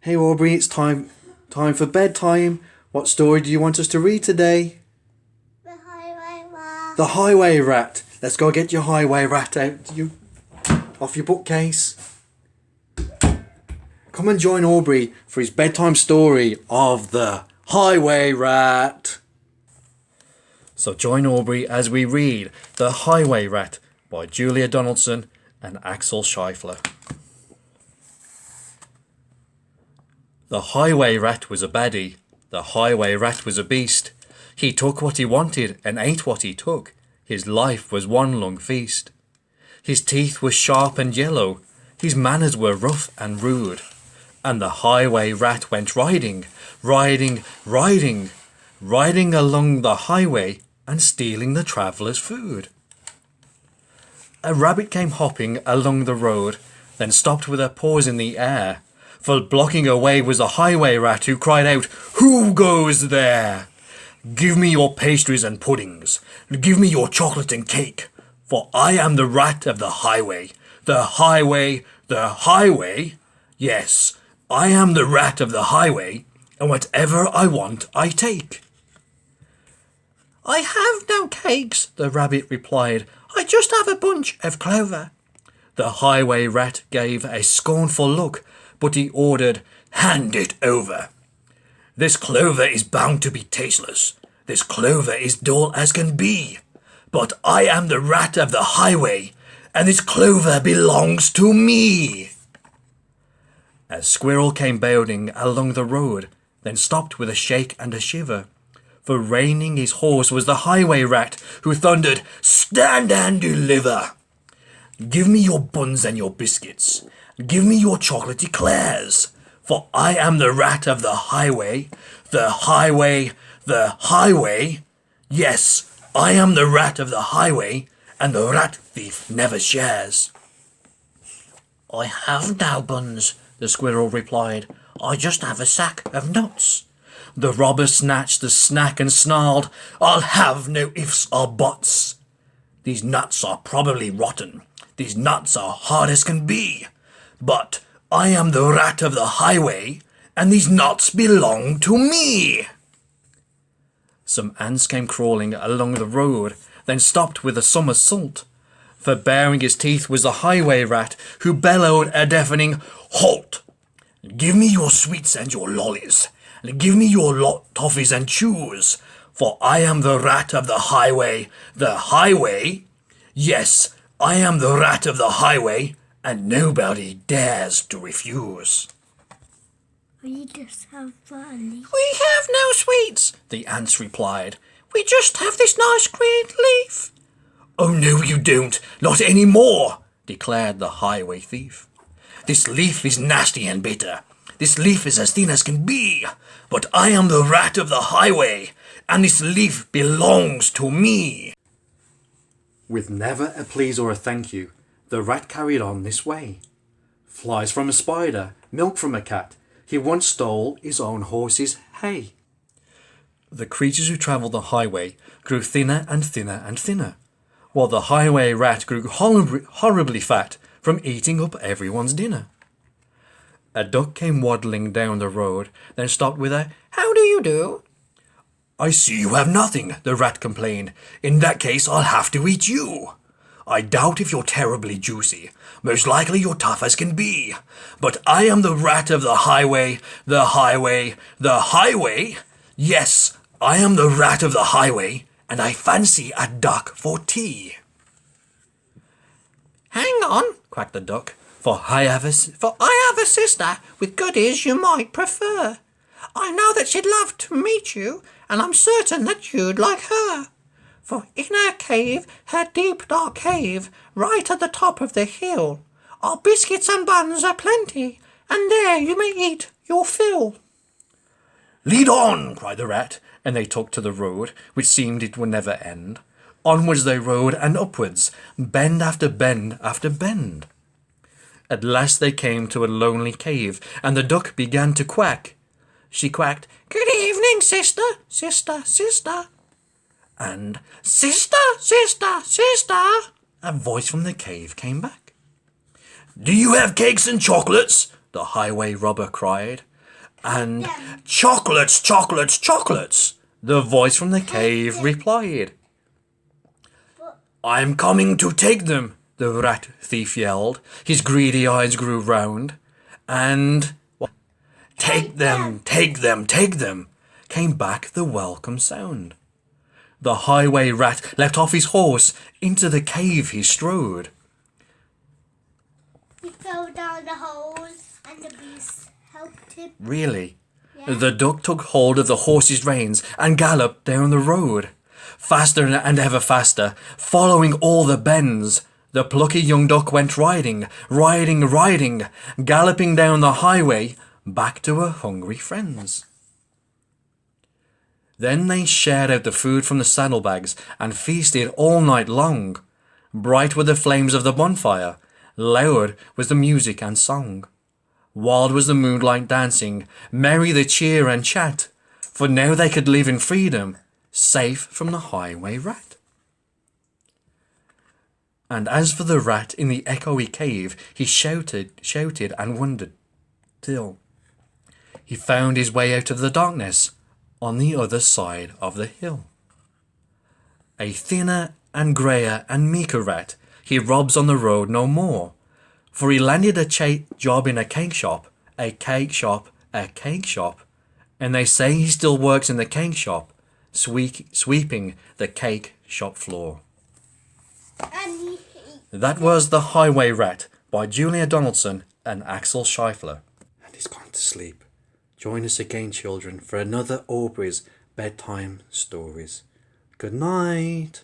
Hey Aubrey, it's time for bedtime. What story do you want us to read today? The highway rat. The Highway Rat. Let's go get your Highway Rat out off your bookcase. Come and join Aubrey for his bedtime story of the Highway Rat. So join Aubrey as we read The Highway Rat by Julia Donaldson and Axel Scheifler. The Highway Rat was a baddie. The Highway Rat was a beast. He took what he wanted and ate what he took. His life was one long feast. His teeth were sharp and yellow. His manners were rough and rude. And the Highway Rat went riding, riding, riding, riding along the highway and stealing the travellers' food. A rabbit came hopping along the road, then stopped with her paws in the air. For blocking her way was a Highway Rat who cried out, "Who goes there? Give me your pastries and puddings. Give me your chocolate and cake. For I am the rat of the highway. The highway, the highway. Yes, I am the rat of the highway, and whatever I want I take." "I have no cakes," the rabbit replied. "I just have a bunch of clover." The Highway Rat gave a scornful look, but he ordered, "Hand it over. This clover is bound to be tasteless. This clover is dull as can be. But I am the rat of the highway, and this clover belongs to me." A squirrel came bounding along the road, then stopped with a shake and a shiver. For reining his horse was the Highway Rat, who thundered, "Stand and deliver! Give me your buns and your biscuits. Give me your chocolate eclairs. For I am the rat of the highway, the highway, the highway. Yes, I am the rat of the highway, and the rat thief never shares." "I have no buns," the squirrel replied. "I just have a sack of nuts." The robber snatched the snack and snarled, "I'll have no ifs or buts. These nuts are probably rotten. These nuts are hard as can be. But I am the rat of the highway, and these nuts belong to me." Some ants came crawling along the road, then stopped with a somersault. For baring his teeth was the Highway Rat, who bellowed a deafening, "Halt! Give me your sweets and your lollies. Give me your toffees and chews. For I am the rat of the highway, the highway. Yes, I am the rat of the highway, and nobody dares to refuse." We just have barley. "We have no sweets," the ants replied. "We just have this nice green leaf." "Oh no you don't, not any more," declared the highway thief. "This leaf is nasty and bitter. This leaf is as thin as can be. But I am the rat of the highway, and this leaf belongs to me." With never a please or a thank you, the rat carried on this way. Flies from a spider, milk from a cat. He once stole his own horse's hay. The creatures who travelled the highway grew thinner and thinner and thinner, while the Highway Rat grew horribly fat from eating up everyone's dinner. A duck came waddling down the road, then stopped with a, "How do you do?" "I see you have nothing," the rat complained. "In that case, I'll have to eat you. I doubt if you're terribly juicy. Most likely you're tough as can be. But I am the rat of the highway, the highway, the highway. Yes, I am the rat of the highway, and I fancy a duck for tea." "Hang on," quacked the duck, for I have a sister with goodies you might prefer. I know that she'd love to meet you, and I'm certain that you'd like her. For in her cave, her deep dark cave, right at the top of the hill, are biscuits and buns aplenty, and there you may eat your fill." "Lead on," cried the rat, and they took to the road, which seemed it would never end. Onwards they rode, and upwards, bend after bend after bend. At last they came to a lonely cave, and the duck began to quack. She quacked, "Good evening, sister, sister, sister." And, "Sister, sister, sister," a voice from the cave came back. "Do you have cakes and chocolates?" the highway robber cried. And chocolates, chocolates, chocolates, the voice from the cave replied. I'm coming to take them, the rat thief yelled. His greedy eyes grew round. And take them, take them, take them, came back the welcome sound. The highway rat leapt off his horse, into the cave he strode. He fell down the holes and the beast helped him. Really? Yeah. The duck took hold of the horse's reins and galloped down the road. Faster and ever faster, following all the bends, the plucky young duck went riding, riding, riding, galloping down the highway back to her hungry friends. Then they shared out the food from the saddlebags and feasted all night long. Bright were the flames of the bonfire, loud was the music and song. Wild was the moonlight dancing, merry the cheer and chat, for now they could live in freedom, safe from the highway rat. And as for the rat in the echoey cave, he shouted and wondered till he found his way out of the darkness on the other side of the hill. A thinner and greyer and meeker rat, he robs on the road no more, for he landed a job in a cake shop, a cake shop, a cake shop, and they say he still works in the cake shop, sweeping the cake shop floor. That was The Highway Rat by Julia Donaldson and Axel Scheifler. And he's gone to sleep. Join us again, children, for another Aubrey's bedtime stories. Good night.